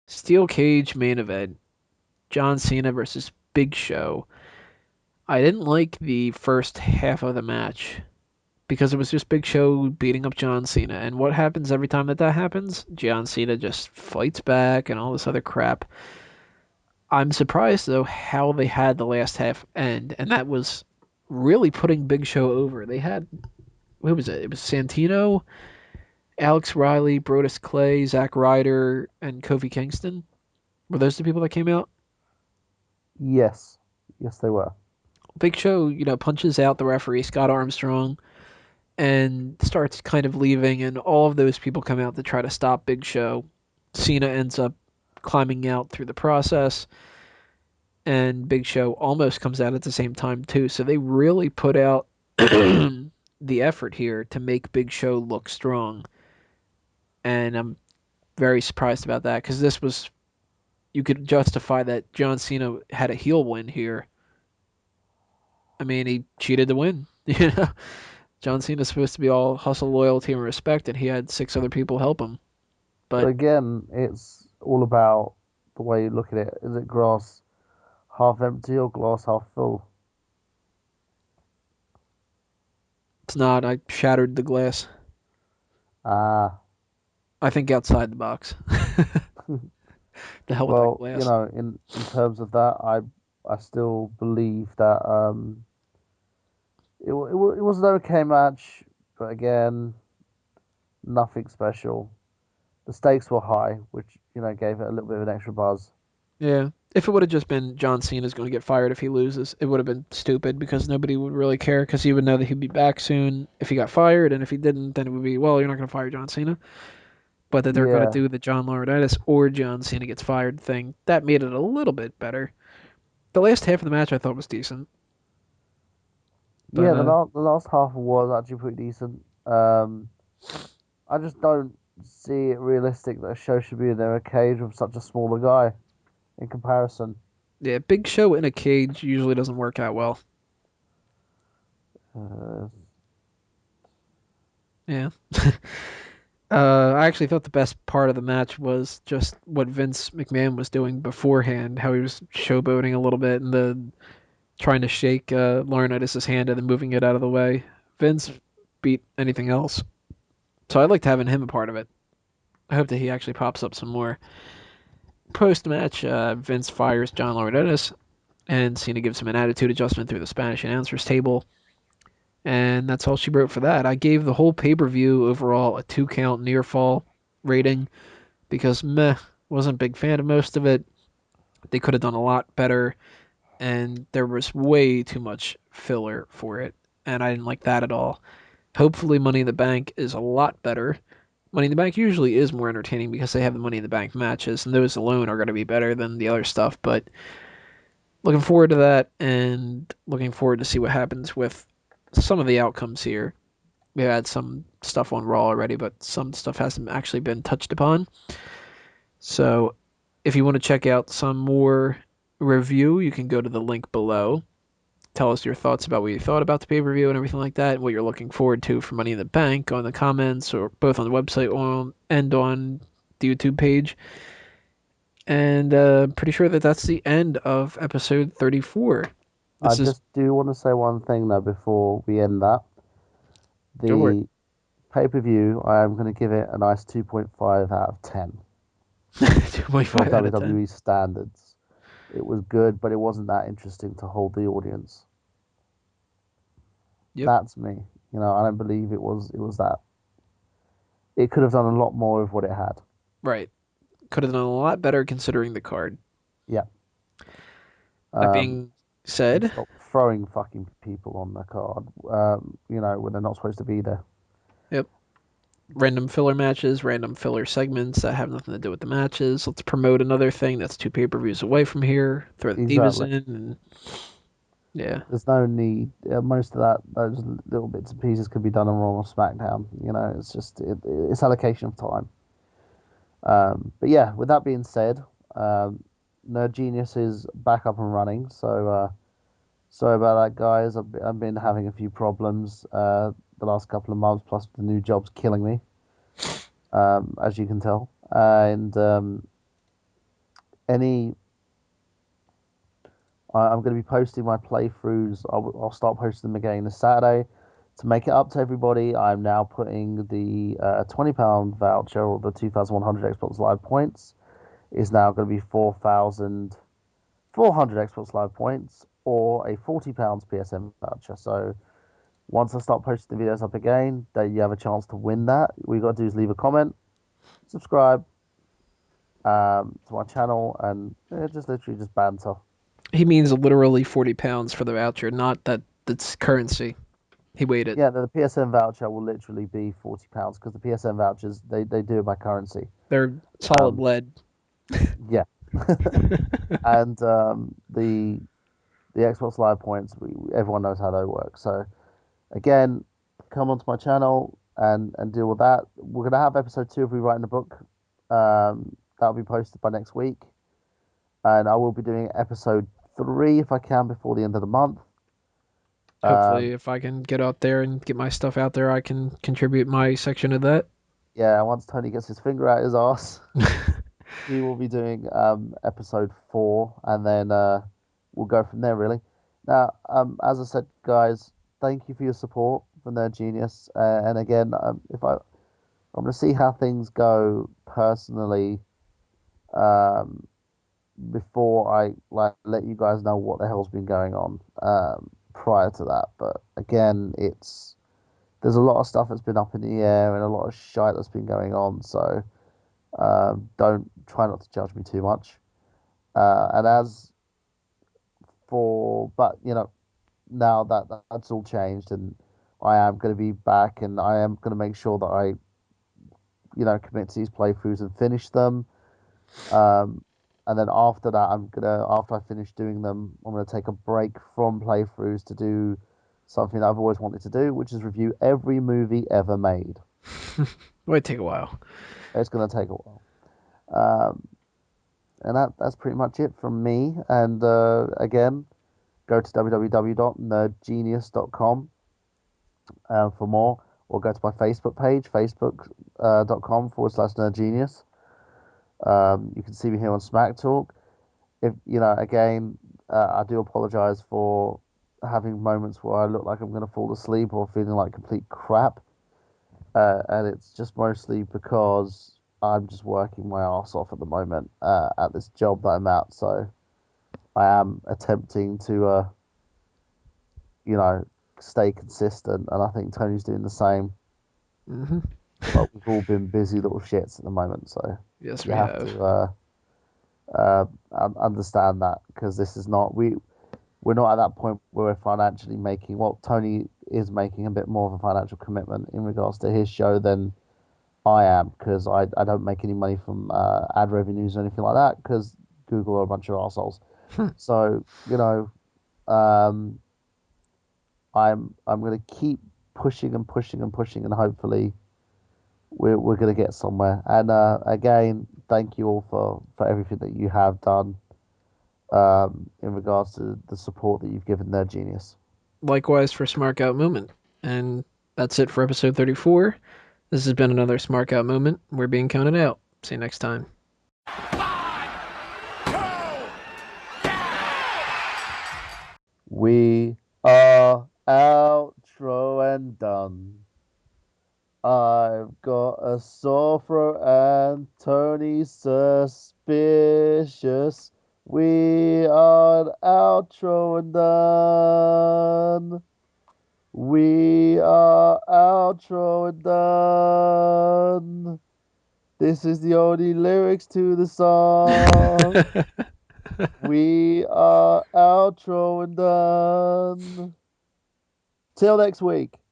Steel cage main event. John Cena versus Big Show. I didn't like the first half of the match because it was just Big Show beating up John Cena. And what happens every time that happens? John Cena just fights back and all this other crap. I'm surprised though how they had the last half end, and that was really putting Big Show over. They had who was it? It was Santino, Alex Riley, Brodus Clay, Zack Ryder, and Kofi Kingston. Were those the people that came out? Yes, yes, they were. Big Show, punches out the referee Scott Armstrong and starts kind of leaving, and all of those people come out to try to stop Big Show. Cena ends up climbing out through the process, and Big Show almost comes out at the same time too. So they really put out the effort here to make Big Show look strong, and I'm very surprised about that because this was you could justify that John Cena had a heel win here. I mean, he cheated to win. John Cena's supposed to be all hustle, loyalty, and respect, and he had six other people help him. But But again, it's all about the way you look at it. Is it glass half empty or glass half full? it's not. I shattered the glass. Ah, I think outside the box. The hell with that well, glass. in terms of that, I still believe that it was an okay match, but again, nothing special. The stakes were high, which gave it a little bit of an extra buzz. Yeah. If it would have just been John Cena's going to get fired if he loses, it would have been stupid because nobody would really care because he would know that he'd be back soon if he got fired, and if he didn't, then it would be, well, you're not going to fire John Cena. But that they're going to Yeah, do the John Laurinaitis or John Cena gets fired thing, that made it a little bit better. The last half of the match I thought was decent, but yeah. The last half was actually pretty decent. I just don't see it realistic that a show should be in a cage with such a smaller guy in comparison. yeah, Big Show in a cage usually doesn't work out well. Uh, Yeah. I actually thought the best part of the match was just what Vince McMahon was doing beforehand, how he was showboating a little bit and the trying to shake Laurinaitis' hand and then moving it out of the way. Vince beat anything else, so I liked having him a part of it. I hope that he actually pops up some more. Post match, Vince fires John Laurinaitis, and Cena gives him an attitude adjustment through the Spanish announcers table. And that's all she wrote for that. I gave the whole pay per view overall a 2 count near fall rating because meh, wasn't a big fan of most of it. They could have done a lot better, and there was way too much filler for it, and I didn't like that at all. Hopefully, Money in the Bank is a lot better. Money in the Bank usually is more entertaining because they have the Money in the Bank matches, and those alone are going to be better than the other stuff. But looking forward to that, and looking forward to see what happens with some of the outcomes here. We had some stuff on Raw already, but some stuff hasn't actually been touched upon. So if you want to check out some more review, you can go to the link below. Tell us your thoughts about what you thought about the pay per view and everything like that, and what you're looking forward to for Money in the Bank on the comments or both on the website and on the YouTube page. And pretty sure that that's the end of episode 34. I This is just do want to say one thing though before we end that. go for it. The pay-per-view, I am going to give it a nice 2.5 out of 10 for 2.5 out of 10. WWE standards. It was good, but it wasn't that interesting to hold the audience. Yep. That's me. I don't believe it was that. It could have done a lot more with what it had. Right. Could have done a lot better considering the card. Yeah. That Um, being and said, stop throwing fucking people on the card. When they're not supposed to be there. yep. Random filler matches, random filler segments that have nothing to do with the matches. Let's promote another thing that's two pay per views away from here. Throw the divas Exactly. in, and yeah, There's no need. Most of those little bits and pieces could be done on Raw or SmackDown. It's just it's allocation of time. But yeah, with that being said, Nerd Genius is back up and running. So sorry about that, guys. I've been having a few problems the last couple of months. Plus, the new job's killing me, as you can tell. And any I'm going to be posting my playthroughs. I'll start posting them again this Saturday. To make it up to everybody, I'm now putting the £20 voucher or the 2,100 Xbox Live points is now going to be 4,400 Xbox Live points or a £40 PSN voucher. So once I start posting the videos up again, that you have a chance to win that. All you got to do is leave a comment, subscribe to my channel, and just literally just banter. He means literally 40 pounds for the voucher, not that that's currency. He weighed it. Yeah, the PSN voucher will literally be £40 because the PSN vouchers they do it by currency. They're solid Um, lead. yeah, and the Xbox Live points, everyone knows how they work. So again, come onto my channel and deal with that. We're gonna have episode 2 of rewriting the book. That'll be posted by next week, and I will be doing episode 3 if I can before the end of the month. Hopefully, Um, if I can get out there and get my stuff out there, I can contribute my section of that. yeah, once Tony gets his finger out his ass, he will be doing episode 4, and then we'll go from there. Really. Now, as I said, guys, thank you for your support for Nerd Genius. And again, if I'm gonna see how things go personally, um, before I like let you guys know what the hell's been going on prior to that. But again, there's a lot of stuff that's been up in the air and a lot of shite that's been going on. So don't try not to judge me too much. And as for, but now that that's all changed, and I am going to be back, and I am going to make sure that I, commit to these playthroughs and finish them. Um, and then after that, after I finish doing them, I'm gonna take a break from playthroughs to do something that I've always wanted to do, which is review every movie ever made. It might take a while. It's gonna take a while. Um, and that's pretty much it from me. And again, go to www.nerdgenius.com for more, or go to my Facebook page, facebook.com/nerdgenius. You can see me here on Smack Talk. If again, I do apologize for having moments where I look like I'm going to fall asleep or feeling like complete crap. And it's just mostly because I'm just working my ass off at the moment at this job that I'm at. So I am attempting to, you know, stay consistent, and I think Tony's doing the same. Hmm. But we've all been busy little shits at the moment, so Yes, you we have have. to understand that because this is not we're not at that point where we're financially making. Well, Tony is making a bit more of a financial commitment in regards to his show than I am because I don't make any money from ad revenues or anything like that because Google are a bunch of assholes. So um, I'm gonna keep pushing and pushing and pushing, and hopefully we're gonna get somewhere. And again, thank you all for everything that you have done in regards to the support that you've given their genius. Likewise for Smark Out Moment. And that's it for episode 34. This has been another Smark Out Moment. We're being counted out. See you next time. We are outro and done. I've got a sore throat and Tony's suspicious. We are outro and done. We are outro and done. This is the only lyrics to the song. We are outro and done. Till next week.